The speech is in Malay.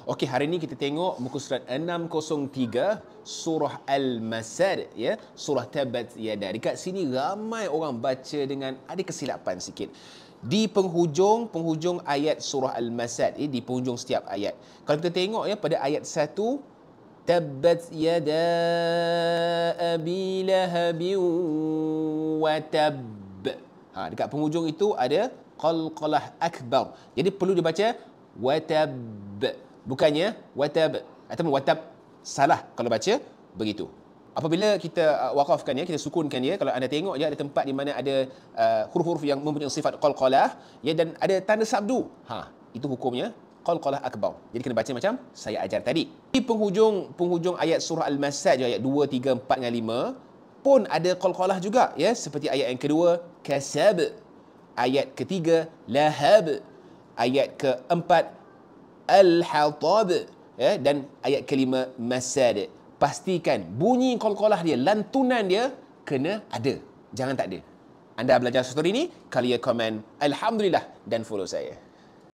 Okey, hari ini kita tengok muka surat 603 surah Al-Masad, ya, surah Tabbat Yada. Dekat sini ramai orang baca dengan ada kesilapan sikit. Di penghujung ayat surah Al-Masad, di penghujung setiap ayat. Kalau kita tengok ya pada ayat 1, Tabbat yada abi lahabin wa tab. Dekat penghujung itu ada qalqalah akbar. Jadi perlu dibaca watab, bukannya watab ataupun watab. Salah kalau baca begitu. Apabila kita waqafkan ya, kita sukunkan ya, kalau anda tengok ya ada tempat di mana ada huruf-huruf yang mempunyai sifat qalqalah ya, dan ada tanda sabdu. Itu hukumnya qalqalah akbar. Jadi kena baca macam saya ajar tadi. Di penghujung ayat surah Al-Masad ayat 2, 3, 4 dan 5 pun ada qalqalah juga ya, seperti ayat yang kedua kasab, ayat ketiga lahab, ayat keempat al-hatab ya, dan ayat kelima masad. Pastikan bunyi qalqalah dia, lantunan dia kena ada, jangan tak ada. Anda belajar story ini, kalian komen alhamdulillah dan follow saya.